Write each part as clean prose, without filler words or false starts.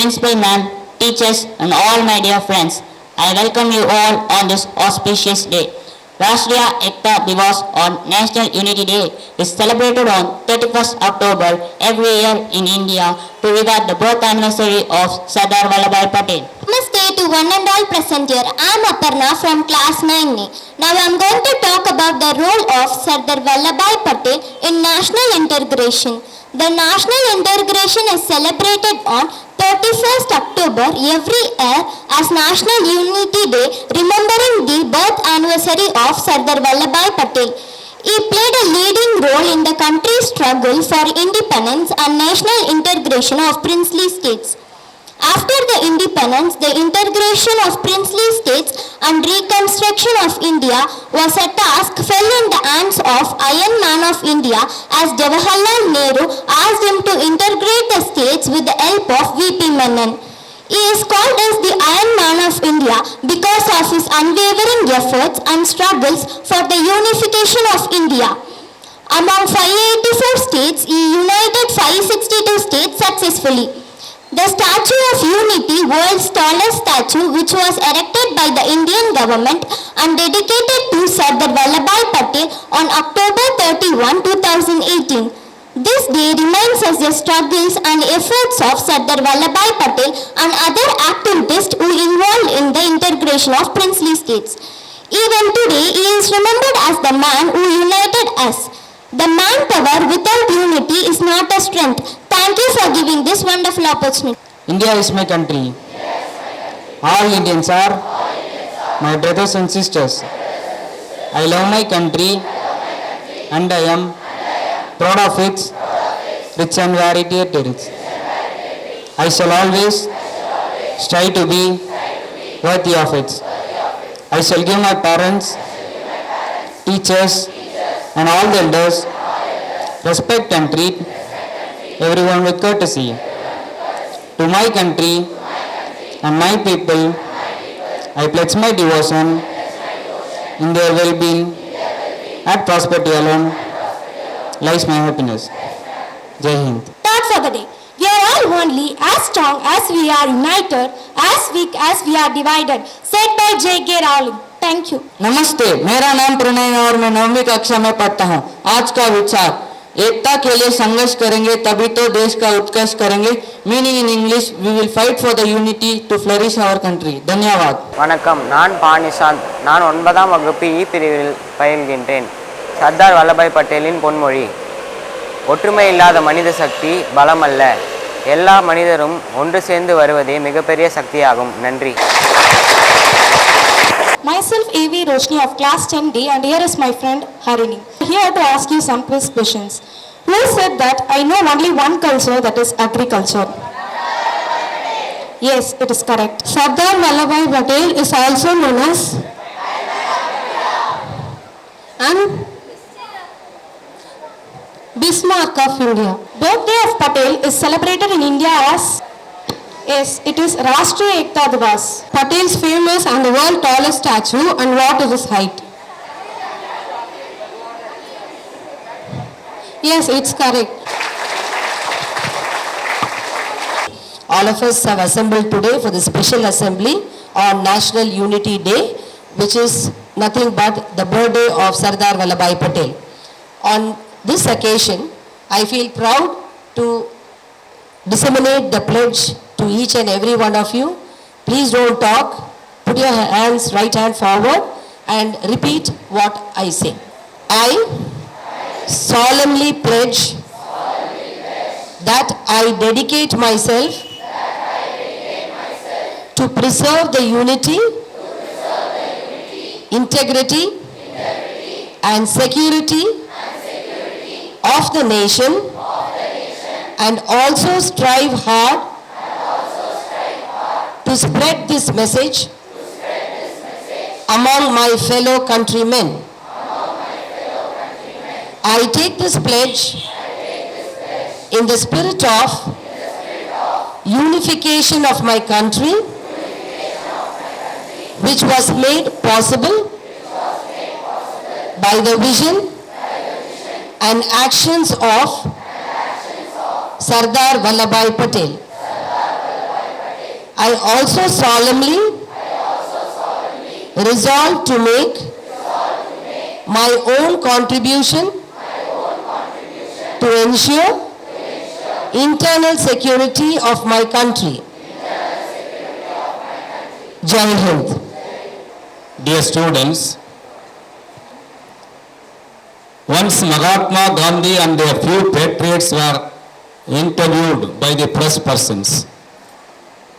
Principal Ma'am, teachers and all my dear friends, I welcome you all on this auspicious day. Rashtriya Ekta Divas on National Unity Day is celebrated on 31st October every year in India to regard the birth anniversary of Sardar Vallabhbhai Patel. Namaste to one and all present here. I am Aparna from class 9A. Now I am going to talk about the role of Sardar Vallabhbhai Patel in national integration. The national integration is celebrated on 31st October every year as National Unity Day, remembering the birth anniversary of Sardar Vallabhbhai Patel. He played a leading role in the country's struggle for independence and national integration of princely states. After the independence, the integration of princely states and reconstruction of India was a task fell in the hands of Iron Man of India as Jawaharlal Nehru asked him to integrate the states with the help of V.P. Menon. He is called as the Iron Man of India because of his unwavering efforts and struggles for the unification of India. Among 584 states, he united 562 states successfully. The Statue of Unity, world's tallest statue, which was erected by the Indian government and dedicated to Sardar Vallabhbhai Patel on October 31, 2018. This day reminds us the struggles and efforts of Sardar Vallabhbhai Patel and other activists who involved in the integration of princely states. Even today, he is remembered as the man who united us. The manpower without unity is not a strength. Thank you for giving this wonderful opportunity. India is my country. All Indians are my brothers and sisters. I love my country and I am proud of its rich and varied heritage. I shall always strive to be worthy of it. I shall give my parents, teachers, and all the elders respect and treat everyone with courtesy. To my country and my people, I pledge my devotion in their well-being and prosperity alone lies my happiness. Jai Hind. Thought for the day. We are all only as strong as we are united, as weak as we are divided. Said by J.K. Rowling. Thank you. नमस्ते, मेरा नाम प्रणय और मैं 9वीं कक्षा में पढ़ता हूँ. आज का विचार, एकता के लिए संघर्ष करेंगे तभी तो देश का उत्कर्ष करेंगे. Meaning in English, we will fight for the unity to flourish our country. धन्यवाद. வணக்கம், நான் பானிசாந்த். நான் 9ஆம் வகுப்பு இ பிரிவில் பயில்கின்றேன். சர்தார் வல்லபாய் பட்டேலின் பொன்மொழி: ஒற்றுமை இல்லாத மனித சக்தி பலமல்ல, எல்லா மனிதரும் ஒன்று சேர்ந்து வருவதே மிகப்பெரிய சக்தியாகும். நன்றி. Myself A.V. Roshni of class 10D, and here is my friend Harini. Here to ask you some quiz questions. Who said that I know only one culture, that is agriculture? Yes, it is correct. Sardar Vallabhbhai Patel is also known as and Bismarck of India. Birthday of Patel is celebrated in India as yes, it is Rashtriya Ekta Divas. Patel's famous and the world tallest statue, and what is its height? Yes, it's correct. All of us have assembled today for the special assembly on National Unity Day, which is nothing but the birthday of Sardar Vallabhbhai Patel. On this occasion, I feel proud to disseminate the pledge to each and every one of you. Please don't talk. Put your hands, right hand forward and repeat what I say. I solemnly pledge that I dedicate myself to preserve the unity, integrity and security of the nation, and also strive hard to spread this message among my fellow countrymen. I take this pledge in the spirit of unification of my country, which was made possible by the vision and actions of Sardar Vallabhbhai Patel. I also solemnly resolve to make my own contribution to ensure internal security of my country. Jai Hind. Dear students, once Mahatma Gandhi and a few patriots were interviewed by the press persons.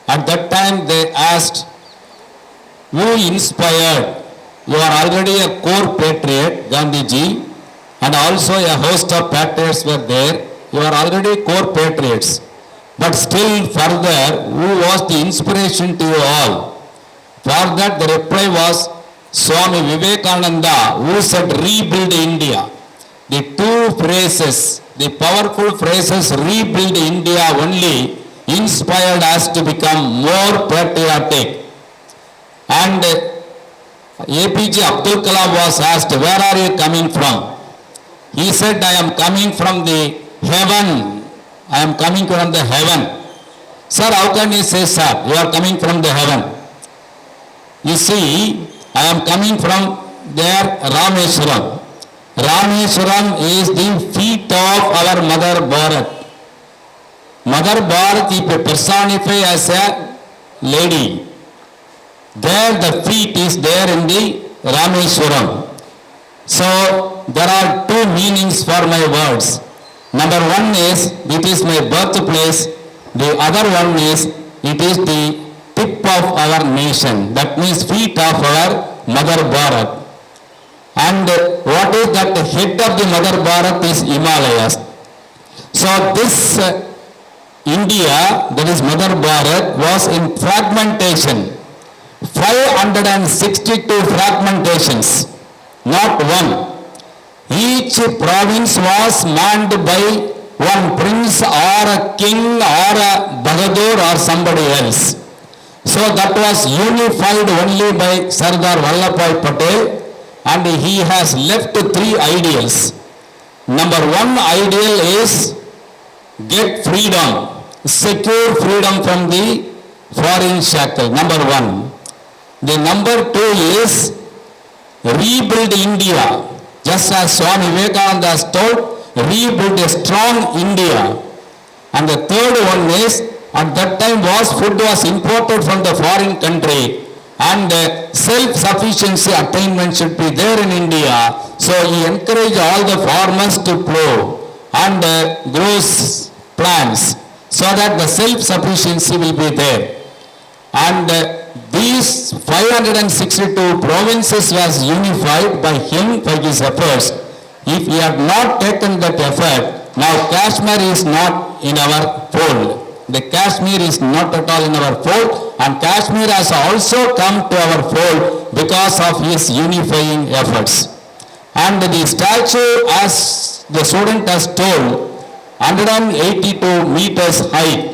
At that time they asked, who inspired? You are already a core patriot, Gandhiji, and also a host of patriots were there. You are already core patriots. But still further, who was the inspiration to you all? For that the reply was Swami Vivekananda, who said rebuild India. The two phrases, the powerful phrases rebuild India only inspired us to become more patriotic. And APJ Abdul Kalam was asked, where are you coming from? He said, I am coming from the heaven. I am coming from the heaven. Sir, how can you say, sir, you are coming from the heaven? You see, I am coming from there, Rameswaram. Rameswaram is the feet of our Mother Bharat. Mother Bharat is personified as a lady. There the feet is there in the Rameswaram. So there are two meanings for my words. Number one is, it is my birthplace. The other one is, it is the tip of our nation. That means feet of our Mother Bharat. And what is that? The head of the Mother Bharat is Himalayas. So this India, that is Mother Bharat, was in fragmentation. 562 fragmentations, not one. Each province was manned by one prince or a king or a Bahadur or somebody else. So that was unified only by Sardar Vallabhbhai Patel, and he has left three ideals. Number one ideal is get freedom, secure freedom from the foreign shackle, number one. The number two is rebuild India. Just as Swami Vivekananda has told, rebuild a strong India. And the third one is, at that time food was imported from the foreign country, and self-sufficiency attainment should be there in India. So he encouraged all the farmers to plow and grow plants so that the self-sufficiency will be there. And these 562 provinces was unified by him, by his efforts. If he had not taken that effort, now Kashmir is not in our fold. The Kashmir is not at all in our fold, and Kashmir has also come to our fold because of his unifying efforts. And the statue, as the student has told, 182 meters high,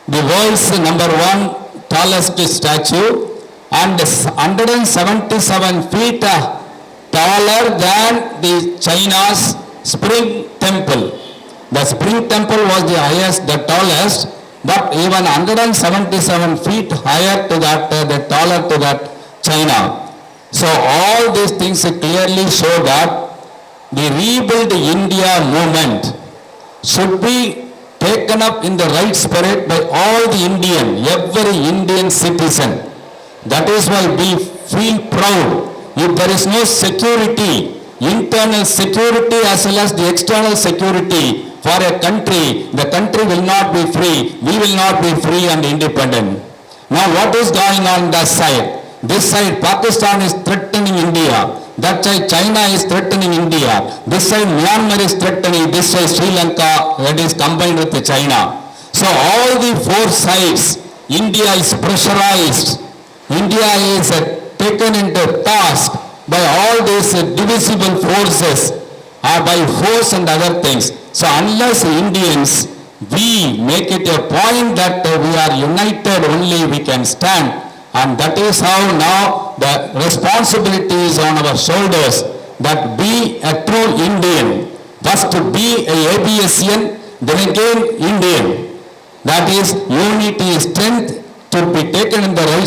the world's number one tallest statue, and 177 feet taller than the China's Spring Temple. The Spring Temple was the highest, the tallest, but even 177 feet higher to that, the taller to that China. So all these things clearly show that the Rebuild India movement should be taken up in the right spirit by all the every Indian citizen. That is why we feel proud. If there is no security, internal security as well as the external security for a country, the country will not be free. We will not be free and independent. Now what is going on that side? This side Pakistan is threatening India. That side China is threatening India. This side Myanmar is threatening. This side Sri Lanka, that is combined with China. So all the four sides, India is pressurized. India is taken into task by all these divisible forces, by force and other things. So unless Indians, we make it a point that we are united, only we can stand. And that is how now the responsibility is on our shoulders, that be a true Indian. First to be a ABSian, then again Indian. That is unity, strength to be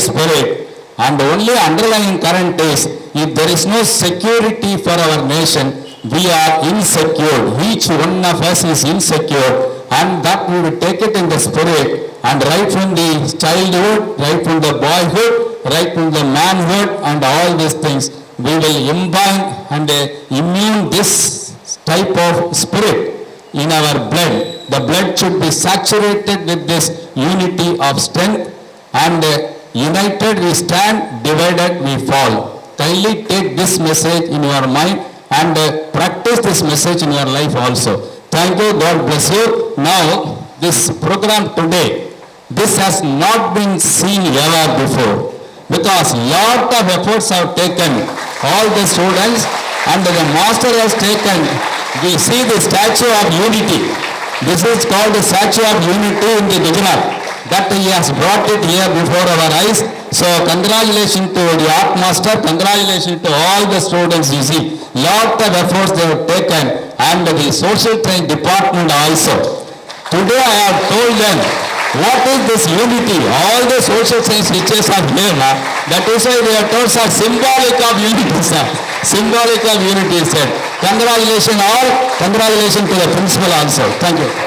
spirit. And the only underlying current is, if there is no security for our nation, we are insecure. Each one of us is insecure, and that we will take it in the spirit. And right from the childhood, right from the boyhood, right from the manhood, and all these things, we will imbibe and immune this type of spirit in our blood. The blood should be saturated with this unity of strength, and united we stand, divided we fall. Kindly take this message in your mind and practice this message in your life also. Thank you. God bless you. Now, this program today, this has not been seen ever before, because lot of efforts have taken, all the students, and the master has taken. We see the statue of unity. This is called the statue of unity in the Gujarat, that he has brought it here before our eyes. So congratulations to the art master, congratulations to all the students. You see, lot of efforts they have taken, and the social training department also. Today I have told them, what is this unity? All the social science teachers are here. That is why their thoughts are symbolic of unity, sir. Symbolic of unity, sir. Congratulations all. Congratulations to the principal also. Thank you.